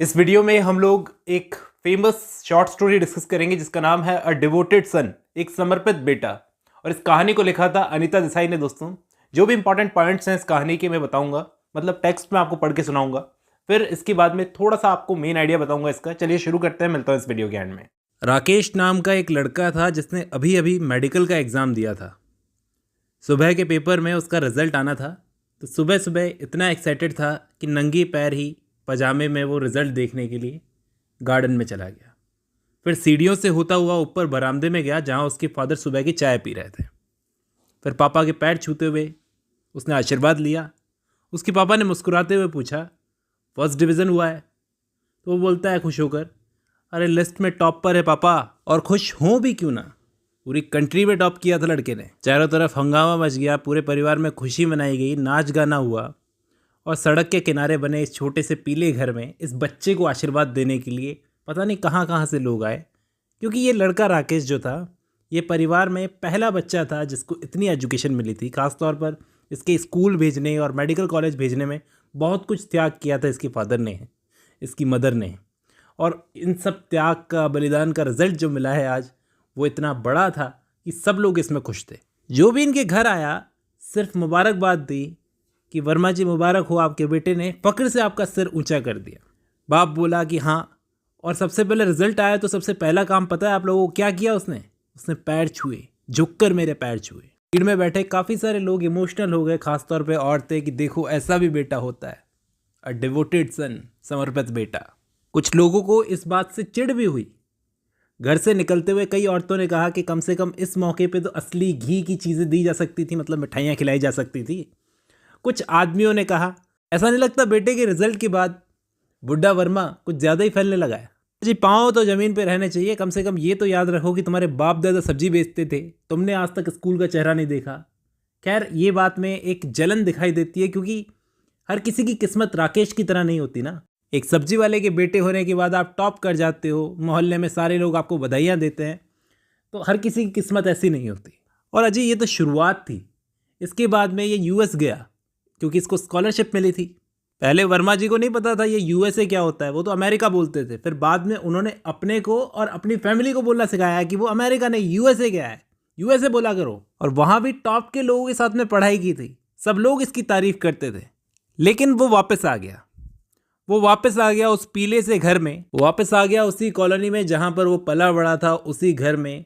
इस वीडियो में हम लोग एक फेमस शॉर्ट स्टोरी डिस्कस करेंगे जिसका नाम है अ डिवोटेड सन, एक समर्पित बेटा। और इस कहानी को लिखा था अनीता देसाई ने। दोस्तों, जो भी इंपॉर्टेंट पॉइंट्स हैं इस कहानी के मैं बताऊंगा, मतलब टेक्स्ट में आपको पढ़ के सुनाऊंगा। फिर इसके बाद में थोड़ा सा आपको मेन आइडिया बताऊंगा इसका। चलिए शुरू करते हैं, मिलता हूं इस वीडियो के एंड में। राकेश नाम का एक लड़का था जिसने अभी अभी मेडिकल का एग्ज़ाम दिया था। सुबह के पेपर में उसका रिजल्ट आना था, तो सुबह सुबह इतना एक्साइटेड था कि नंगे पैर ही पजामे में वो रिज़ल्ट देखने के लिए गार्डन में चला गया। फिर सीढ़ियों से होता हुआ ऊपर बरामदे में गया जहाँ उसके फादर सुबह की चाय पी रहे थे। फिर पापा के पैर छूते हुए उसने आशीर्वाद लिया। उसके पापा ने मुस्कुराते हुए पूछा, फर्स्ट डिवीज़न हुआ है? तो वो बोलता है खुश होकर, अरे लिस्ट में टॉप पर है पापा। और खुश हों भी क्यों ना, पूरी कंट्री में टॉप किया था लड़के ने। चारों तरफ हंगामा मच गया, पूरे परिवार में खुशी मनाई गई, नाच गाना हुआ। और सड़क के किनारे बने इस छोटे से पीले घर में इस बच्चे को आशीर्वाद देने के लिए पता नहीं कहाँ कहाँ से लोग आए, क्योंकि ये लड़का राकेश जो था, ये परिवार में पहला बच्चा था जिसको इतनी एजुकेशन मिली थी। खासतौर पर इसके स्कूल भेजने और मेडिकल कॉलेज भेजने में बहुत कुछ त्याग किया था इसके फादर ने, इसकी मदर ने। और इन सब त्याग का, बलिदान का रिजल्ट जो मिला है आज, वो इतना बड़ा था कि सब लोग इसमें खुश थे। जो भी इनके घर आया सिर्फ मुबारकबाद दी कि वर्मा जी मुबारक हो, आपके बेटे ने फक्र से आपका सिर ऊंचा कर दिया। बाप बोला कि हाँ। और सबसे पहले रिजल्ट आया तो सबसे पहला काम पता है आप लोगों को क्या किया? उसने पैर छुए, झुककर मेरे पैर छुए। भीड़ में बैठे काफ़ी सारे लोग इमोशनल हो गए, खासतौर पे औरतें, कि देखो ऐसा भी बेटा होता है, अ डिवोटेड सन, समर्पित बेटा। कुछ लोगों को इस बात से चिढ़ भी हुई। घर से निकलते हुए कई औरतों ने कहा कि कम से कम इस मौके पे तो असली घी की चीज़ें दी जा सकती थी, मतलब मिठाइयाँ खिलाई जा सकती थी। कुछ आदमियों ने कहा, ऐसा नहीं लगता बेटे के रिजल्ट के बाद बुड्ढा वर्मा कुछ ज़्यादा ही फैलने लगा है? जी, पाँव तो ज़मीन पे रहने चाहिए। कम से कम ये तो याद रखो कि तुम्हारे बाप दादा सब्जी बेचते थे, तुमने आज तक स्कूल का चेहरा नहीं देखा। खैर, ये बात में एक जलन दिखाई देती है, क्योंकि हर किसी की किस्मत राकेश की तरह नहीं होती ना। एक सब्जी वाले के बेटे होने के बाद आप टॉप कर जाते हो, मोहल्ले में सारे लोग आपको बधाइयाँ देते हैं, तो हर किसी की किस्मत ऐसी नहीं होती। और अजय, ये तो शुरुआत थी। इसके बाद में ये यूएस गया क्योंकि इसको स्कॉलरशिप मिली थी। पहले वर्मा जी को नहीं पता था ये यूएसए क्या होता है, वो तो अमेरिका बोलते थे। फिर बाद में उन्होंने अपने को और अपनी फैमिली को बोलना सिखाया कि वो अमेरिका नहीं, यूएसए गया है, यूएसए बोला करो। और वहाँ भी टॉप के लोगों के साथ में पढ़ाई की थी, सब लोग इसकी तारीफ करते थे। लेकिन वो वापस आ गया। वो वापस आ गया उस पीले से घर में, वापस आ गया उसी कॉलोनी में जहाँ पर वो पला बड़ा था, उसी घर में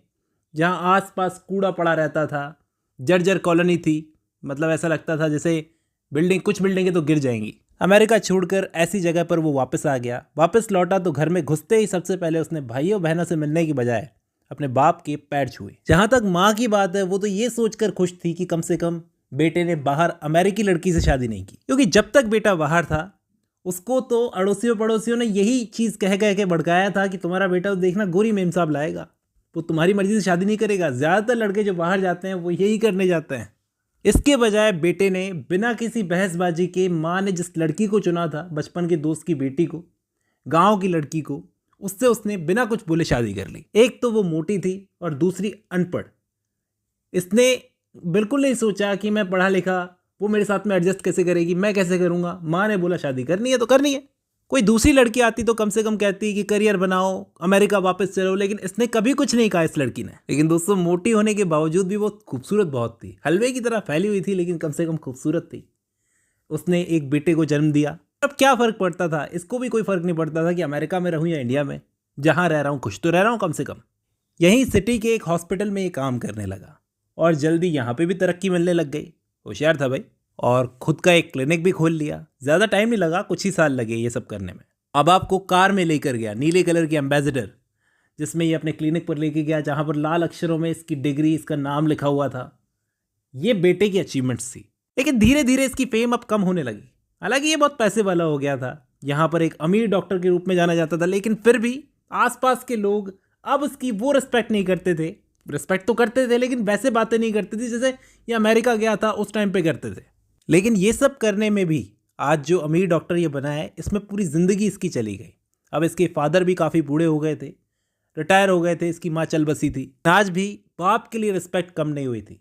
जहाँ आसपास कूड़ा पड़ा रहता था। जर्जर कॉलोनी थी, मतलब ऐसा लगता था जैसे कुछ बिल्डिंगें तो गिर जाएंगी। अमेरिका छोड़कर ऐसी जगह पर वो वापस आ गया। वापस लौटा तो घर में घुसते ही सबसे पहले उसने भाइयों बहनों से मिलने की बजाय अपने बाप के पैर छुए। जहाँ तक माँ की बात है, वो तो ये सोचकर खुश थी कि कम से कम बेटे ने बाहर अमेरिकी लड़की से शादी नहीं की, क्योंकि जब तक बेटा बाहर था उसको तो अड़ोसियों पड़ोसियों ने यही चीज़ कह कह के भड़काया था कि तुम्हारा बेटा तो देखना गोरी मेम साहब लाएगा, वो तुम्हारी मर्जी से शादी नहीं करेगा। ज़्यादातर लड़के जो बाहर जाते हैं वो यही करने जाते हैं। इसके बजाय बेटे ने बिना किसी बहसबाजी के, माँ ने जिस लड़की को चुना था, बचपन के दोस्त की बेटी को, गांव की लड़की को, उससे उसने बिना कुछ बोले शादी कर ली। एक तो वो मोटी थी और दूसरी अनपढ़। इसने बिल्कुल नहीं सोचा कि मैं पढ़ा लिखा, वो मेरे साथ में एडजस्ट कैसे करेगी, मैं कैसे करूँगा। माँ ने बोला शादी करनी है तो करनी है। कोई दूसरी लड़की आती तो कम से कम कहती कि करियर बनाओ, अमेरिका वापस चलो, लेकिन इसने कभी कुछ नहीं कहा इस लड़की ने। लेकिन दोस्तों, मोटी होने के बावजूद भी वो खूबसूरत बहुत थी, हलवे की तरह फैली हुई थी, लेकिन कम से कम खूबसूरत थी। उसने एक बेटे को जन्म दिया। अब क्या फ़र्क पड़ता था, इसको भी कोई फ़र्क नहीं पड़ता था कि अमेरिका में रहूँ या इंडिया में, जहाँ रह रहा हूँ खुश तो रह रहा हूँ कम से कम। यहीं सिटी के एक हॉस्पिटल में ये काम करने लगा और जल्दी यहाँ पे भी तरक्की मिलने लग गई। होशियार था भाई। और खुद का एक क्लिनिक भी खोल लिया। ज़्यादा टाइम नहीं लगा, कुछ ही साल लगे ये सब करने में। अब आपको कार में लेकर गया, नीले कलर की एम्बेसडर, जिसमें ये अपने क्लिनिक पर लेके गया, जहाँ पर लाल अक्षरों में इसकी डिग्री, इसका नाम लिखा हुआ था। ये बेटे की अचीवमेंट्स थी। लेकिन धीरे धीरे इसकी फेम अब कम होने लगी। हालांकि ये बहुत पैसे वाला हो गया था, यहाँ पर एक अमीर डॉक्टर के रूप में जाना जाता था, लेकिन फिर भी आसपास के लोग अब उसकी वो रिस्पेक्ट नहीं करते थे। रिस्पेक्ट तो करते थे, लेकिन वैसे बातें नहीं करते थे जैसे ये अमेरिका गया था उस टाइम पे करते थे। लेकिन ये सब करने में भी आज जो अमीर डॉक्टर ये बना है, इसमें पूरी ज़िंदगी इसकी चली गई। अब इसके फादर भी काफ़ी बूढ़े हो गए थे, रिटायर हो गए थे, इसकी माँ चल बसी थी। आज भी बाप के लिए रिस्पेक्ट कम नहीं हुई थी।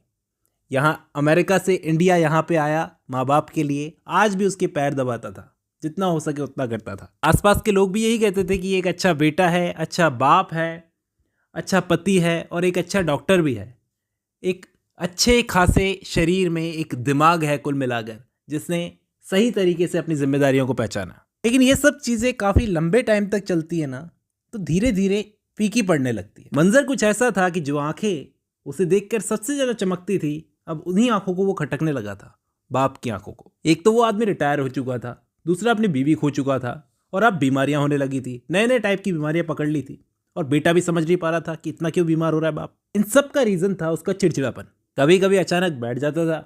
यहाँ अमेरिका से इंडिया यहाँ पे आया माँ बाप के लिए, आज भी उसके पैर दबाता था। जितना हो सके उतना करता था। आसपास के लोग भी यही कहते थे कि ये एक अच्छा बेटा है, अच्छा बाप है, अच्छा पति है और एक अच्छा डॉक्टर भी है। एक अच्छे खासे शरीर में एक दिमाग है कुल मिलाकर, जिसने सही तरीके से अपनी जिम्मेदारियों को पहचाना। लेकिन ये सब चीज़ें काफ़ी लंबे टाइम तक चलती है ना, तो धीरे धीरे फीकी पड़ने लगती है। मंजर कुछ ऐसा था कि जो आंखें उसे देखकर सबसे ज़्यादा चमकती थी, अब उन्हीं आंखों को वो खटकने लगा था, बाप की आंखों को। एक तो वो आदमी रिटायर हो चुका था, दूसरा अपनी बीवी खो चुका था, और अब बीमारियां होने लगी थी, नए नए टाइप की बीमारियां पकड़ ली थी, और बेटा भी समझ नहीं पा रहा था कि इतना क्यों बीमार हो रहा है बाप। इन सब का रीज़न था उसका चिड़चिड़ापन। कभी कभी अचानक बैठ जाता था,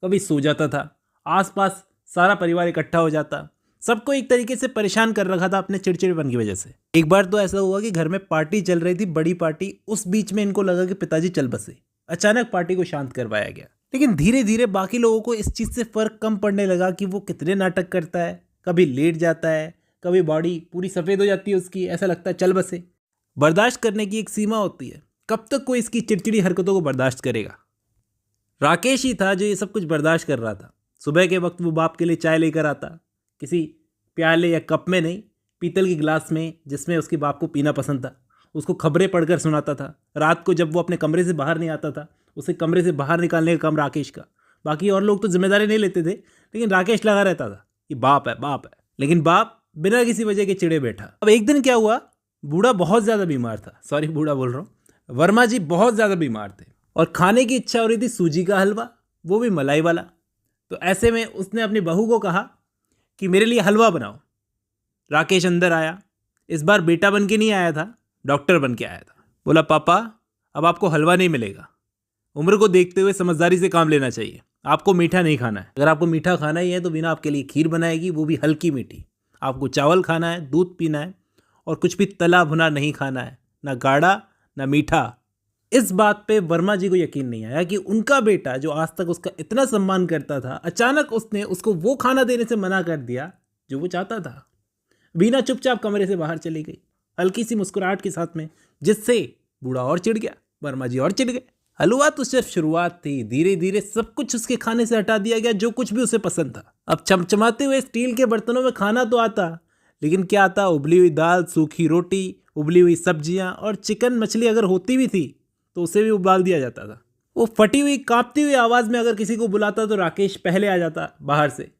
कभी सो जाता था, आसपास सारा परिवार इकट्ठा हो जाता, सबको एक तरीके से परेशान कर रखा था अपने चिड़चिड़ेपन की वजह से। एक बार तो ऐसा हुआ कि घर में पार्टी चल रही थी, बड़ी पार्टी, उस बीच में इनको लगा कि पिताजी चल बसे। अचानक पार्टी को शांत करवाया गया, लेकिन धीरे धीरे बाकी लोगों को इस चीज़ से फर्क कम पड़ने लगा कि वो कितने नाटक करता है, कभी लेट जाता है, कभी बॉडी पूरी सफ़ेद हो जाती है उसकी, ऐसा लगता है चल बसे। बर्दाश्त करने की एक सीमा होती है, कब तक कोई इसकी चिड़चिड़ी हरकतों को बर्दाश्त करेगा। राकेश ही था जो ये सब कुछ बर्दाश्त कर रहा था। सुबह के वक्त वो बाप के लिए चाय लेकर आता, किसी प्याले या कप में नहीं, पीतल के गिलास में, जिसमें उसके बाप को पीना पसंद था। उसको खबरें पढ़कर सुनाता था। रात को जब वो अपने कमरे से बाहर नहीं आता था, उसे कमरे से बाहर निकालने का काम राकेश का। बाकी और लोग तो जिम्मेदारी नहीं लेते थे, लेकिन राकेश लगा रहता था कि बाप है बाप है। लेकिन बाप बिना किसी वजह के चिड़े बैठा। अब एक दिन क्या हुआ, बूढ़ा बहुत ज़्यादा बीमार था, सॉरी बूढ़ा बोल रहा हूँ, वर्मा जी बहुत ज़्यादा बीमार थे, और खाने की इच्छा हो रही थी सूजी का हलवा, वो भी मलाई वाला। तो ऐसे में उसने अपनी बहू को कहा कि मेरे लिए हलवा बनाओ। राकेश अंदर आया। इस बार बेटा बन के नहीं आया था, डॉक्टर बन के आया था। बोला पापा अब आपको हलवा नहीं मिलेगा, उम्र को देखते हुए समझदारी से काम लेना चाहिए, आपको मीठा नहीं खाना है। अगर आपको मीठा खाना ही है तो बिना आपके लिए खीर बनाएगी, वो भी हल्की मीठी। आपको चावल खाना है, दूध पीना है, और कुछ भी तला भुना नहीं खाना है, ना गाढ़ा ना मीठा। इस बात पे वर्मा जी को यकीन नहीं आया कि उनका बेटा जो आज तक उसका इतना सम्मान करता था, अचानक उसने उसको वो खाना देने से मना कर दिया जो वो चाहता था। बीना चुपचाप कमरे से बाहर चली गई, हल्की सी मुस्कुराहट के साथ में, जिससे बूढ़ा और चिढ़ गया, वर्मा जी और चिढ़ गए। हलवा तो सिर्फ शुरुआत थी, धीरे धीरे सब कुछ उसके खाने से हटा दिया गया जो कुछ भी उसे पसंद था। अब चमचमाते हुए स्टील के बर्तनों में खाना तो आता, लेकिन क्या आता, उबली हुई दाल, सूखी रोटी, उबली हुई सब्जियां, और चिकन मछली अगर होती भी थी तो उसे भी उबाल दिया जाता था। वो फटी हुई कांपती हुई आवाज़ में अगर किसी को बुलाता तो राकेश पहले आ जाता बाहर से,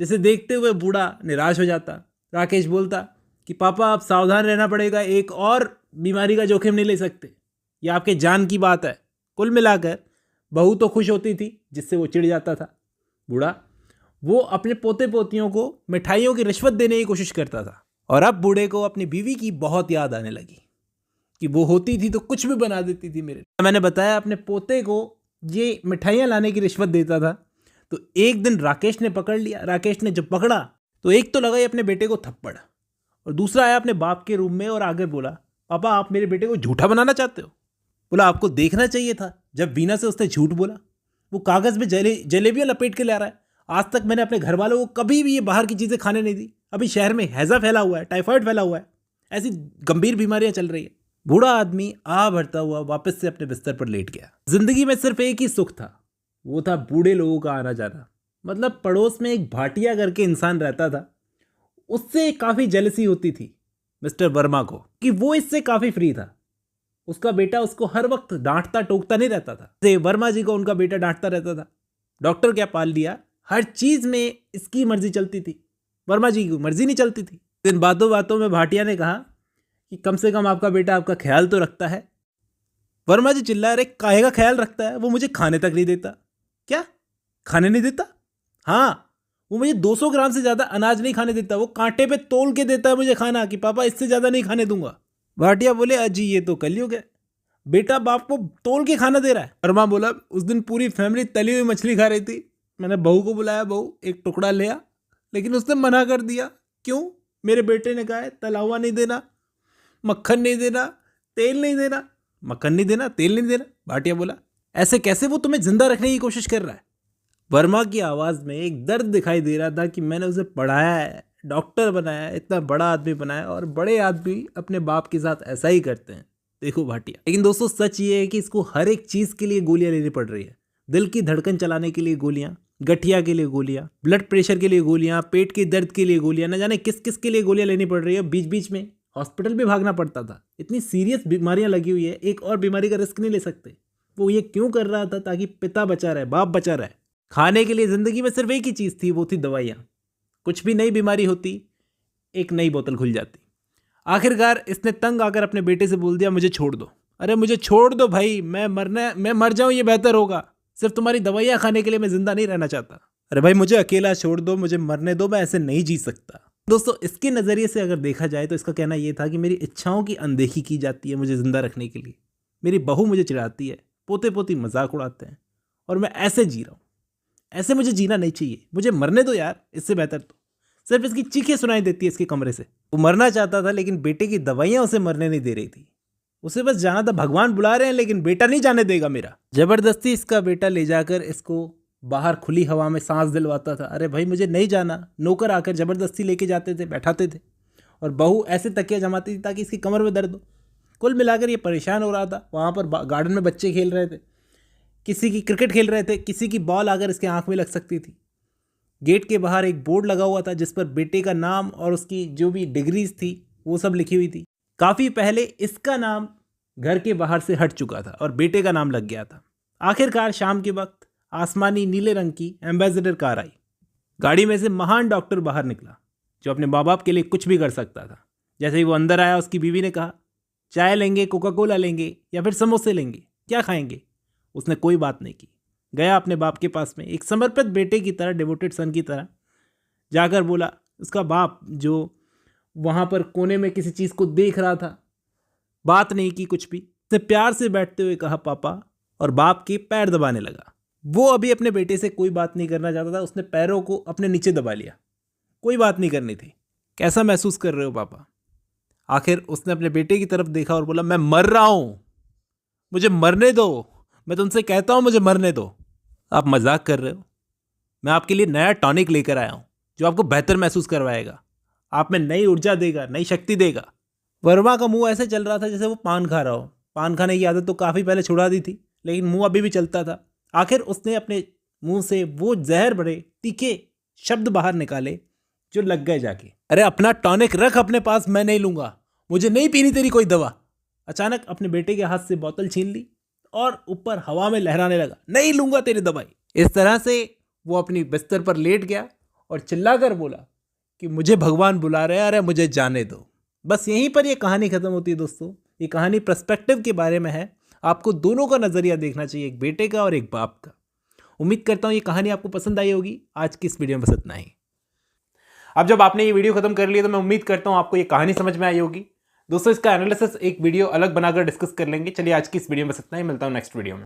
जिसे देखते हुए बूढ़ा निराश हो जाता। राकेश बोलता कि पापा आप सावधान रहना पड़ेगा, एक और बीमारी का जोखिम नहीं ले सकते, यह आपके जान की बात है। कुल मिलाकर बहू तो खुश होती थी, जिससे वो चिढ़ जाता था। बूढ़ा वो अपने पोते पोतियों को मिठाइयों की रिश्वत देने की कोशिश करता था, और अब बूढ़े को अपनी बीवी की बहुत याद आने लगी कि वो होती थी तो कुछ भी बना देती थी मेरे लिए। मैंने बताया अपने पोते को ये मिठाइयाँ लाने की रिश्वत देता था, तो एक दिन राकेश ने पकड़ लिया। राकेश ने जब पकड़ा तो एक तो लगाई अपने बेटे को थप्पड़, और दूसरा आया अपने बाप के रूम में और आगे बोला पापा आप मेरे बेटे को झूठा बनाना चाहते हो। बोला आपको देखना चाहिए था जब वीना से उसने झूठ बोला, वो कागज़ में जलेबियाँ लपेट के ले रहा है। आज तक मैंने अपने घर वालों को कभी भी ये बाहर की चीज़ें खाने नहीं दी। अभी शहर में हैज़ा फैला हुआ है, टाइफाइड फैला हुआ है, ऐसी गंभीर बीमारियां चल रही है। बूढ़ा आदमी आ भरता हुआ वापस से अपने बिस्तर पर लेट गया। जिंदगी में सिर्फ एक ही सुख था, वो था बूढ़े लोगों का आना जाना। मतलब पड़ोस में एक भाटिया करके इंसान रहता था, उससे काफ़ी जेलसी होती थी मिस्टर वर्मा को कि वो इससे काफ़ी फ्री था। उसका बेटा उसको हर वक्त डांटता टोकता नहीं रहता था, वर्मा जी को उनका बेटा डांटता रहता था। डॉक्टर क्या पाल लिया, हर चीज़ में इसकी मर्जी चलती थी, वर्मा जी की मर्जी नहीं चलती थी। इन बातों बातों में भाटिया ने कहा कि कम से कम आपका बेटा आपका ख्याल तो रखता है। वर्मा जी चिल्ला रहे, काहे का ख्याल रखता है, वो मुझे खाने तक नहीं देता। क्या खाने नहीं देता? हाँ, वो मुझे 200 ग्राम से ज़्यादा अनाज नहीं खाने देता, वो कांटे पे तोल के देता है मुझे खाना कि पापा इससे ज़्यादा नहीं खाने दूंगा। भाटिया बोले अजी ये तो कलयुग है, बेटा बाप को तोल के खाना दे रहा है। वर्मा बोला उस दिन पूरी फैमिली तली हुई मछली खा रही थी, मैंने बहू को बुलाया, बहू एक टुकड़ा ले आ, लेकिन उसने मना कर दिया। क्यों? मेरे बेटे ने कहा है तला हुआ नहीं देना, मक्खन नहीं देना, तेल नहीं देना। मक्खन नहीं देना, तेल नहीं देना। भाटिया बोला ऐसे कैसे, वो तुम्हें जिंदा रखने की कोशिश कर रहा है। वर्मा की आवाज़ में एक दर्द दिखाई दे रहा था कि मैंने उसे पढ़ाया है, डॉक्टर बनाया है, इतना बड़ा आदमी बनाया, और बड़े आदमी अपने बाप के साथ ऐसा ही करते हैं। देखो भाटिया, लेकिन दोस्तों सच ये है कि इसको हर एक चीज़ के लिए गोलियां लेनी पड़ रही है। दिल की धड़कन चलाने के लिए गोलियां, गठिया के लिए गोलियां, ब्लड प्रेशर के लिए गोलियां, पेट के दर्द के लिए गोलियां, न जाने किस किस के लिए गोलियां लेनी पड़ रही है। बीच बीच में हॉस्पिटल भी भागना पड़ता था। इतनी सीरियस बीमारियां लगी हुई है, एक और बीमारी का रिस्क नहीं ले सकते। वो ये क्यों कर रहा था? ताकि पिता बचा रहे, बाप बचा रहे। खाने के लिए ज़िंदगी में सिर्फ एक ही चीज़ थी, वो थी दवाइयाँ। कुछ भी नई बीमारी होती, एक नई बोतल खुल जाती। आखिरकार इसने तंग आकर अपने बेटे से बोल दिया, मुझे छोड़ दो। अरे मुझे छोड़ दो भाई, मैं मर जाऊं ये बेहतर होगा। सिर्फ तुम्हारी दवाइयाँ खाने के लिए मैं जिंदा नहीं रहना चाहता। अरे भाई मुझे अकेला छोड़ दो, मुझे मरने दो, मैं ऐसे नहीं जी सकता। दोस्तों इसके नज़रिए से अगर देखा जाए तो इसका कहना यह था कि मेरी इच्छाओं की अनदेखी की जाती है मुझे ज़िंदा रखने के लिए। मेरी बहू मुझे चिढ़ाती है, पोते पोती मजाक उड़ाते हैं, और मैं ऐसे जी रहा हूँ। ऐसे मुझे जीना नहीं चाहिए, मुझे मरने दो यार। इससे बेहतर तो सिर्फ इसकी चीखें सुनाई देती है इसके कमरे से। वो मरना चाहता था लेकिन बेटे की दवाइयाँ उसे मरने नहीं दे रही थी। उसे बस जाना था, भगवान बुला रहे हैं लेकिन बेटा नहीं जाने देगा मेरा। जबरदस्ती इसका बेटा ले जाकर इसको बाहर खुली हवा में सांस दिलवाता था। अरे भाई मुझे नहीं जाना। नौकर आकर जबरदस्ती लेके जाते थे, बैठाते थे, और बहू ऐसे तकिया जमाती थी ताकि इसकी कमर में दर्द हो। कुल मिलाकर ये परेशान हो रहा था। वहाँ पर गार्डन में बच्चे खेल रहे थे, किसी की क्रिकेट खेल रहे थे, किसी की बॉल आकर इसके आँख में लग सकती थी। गेट के बाहर एक बोर्ड लगा हुआ था जिस पर बेटे का नाम और उसकी जो भी डिग्रीज थी वो सब लिखी हुई थी। काफ़ी पहले इसका नाम घर के बाहर से हट चुका था और बेटे का नाम लग गया था। आखिरकार शाम के वक्त आसमानी नीले रंग की एम्बेसडर कार आई। गाड़ी में से महान डॉक्टर बाहर निकला जो अपने माँ बाप के लिए कुछ भी कर सकता था। जैसे ही वो अंदर आया उसकी बीवी ने कहा, चाय लेंगे, कोका कोला लेंगे या फिर समोसे लेंगे, क्या खाएंगे? उसने कोई बात नहीं की। गया अपने बाप के पास में, एक समर्पित बेटे की तरह, डिवोटेड सन की तरह जाकर बोला। उसका बाप जो वहाँ पर कोने में किसी चीज़ को देख रहा था, बात नहीं की कुछ भी। उसने प्यार से बैठते हुए कहा पापा, और बाप के पैर दबाने लगा। वो अभी अपने बेटे से कोई बात नहीं करना चाहता था। उसने पैरों को अपने नीचे दबा लिया, कोई बात नहीं करनी थी। कैसा महसूस कर रहे हो पापा? आखिर उसने अपने बेटे की तरफ देखा और बोला, मैं मर रहा हूँ, मुझे मरने दो। मैं तुमसे कहता हूँ मुझे मरने दो। आप मजाक कर रहे हो? मैं आपके लिए नया टॉनिक लेकर आया हूँ जो आपको बेहतर महसूस करवाएगा, आप में नई ऊर्जा देगा, नई शक्ति देगा। वर्मा का मुंह ऐसे चल रहा था जैसे वो पान खा रहा हो। पान खाने की आदत तो काफ़ी पहले छुड़ा दी थी, लेकिन मुंह अभी भी चलता था। आखिर उसने अपने मुंह से वो जहर भरे तीखे शब्द बाहर निकाले जो लग गए जाके। अरे अपना टॉनिक रख अपने पास, मैं नहीं लूँगा, मुझे नहीं पीनी तेरी कोई दवा। अचानक अपने बेटे के हाथ से बोतल छीन ली और ऊपर हवा में लहराने लगा, नहीं लूँगा तेरी दवाई। इस तरह से वो अपनी बिस्तर पर लेट गया और चिल्लाकर बोला कि मुझे भगवान बुला रहे हैं, अरे मुझे जाने दो। बस यहीं पर ये कहानी ख़त्म होती है दोस्तों। ये कहानी पर्सपेक्टिव के बारे में है। आपको दोनों का नज़रिया देखना चाहिए, एक बेटे का और एक बाप का। उम्मीद करता हूँ ये कहानी आपको पसंद आई होगी। आज की इस वीडियो में बस इतना ही। अब जब आपने ये वीडियो खत्म कर लिया तो मैं उम्मीद करता हूँ आपको ये कहानी समझ में आई होगी। दोस्तों इसका एनालिसिस एक वीडियो अलग बनाकर डिस्कस कर लेंगे। चलिए आज की इस वीडियो में बस इतना ही, मिलता हूँ नेक्स्ट वीडियो में।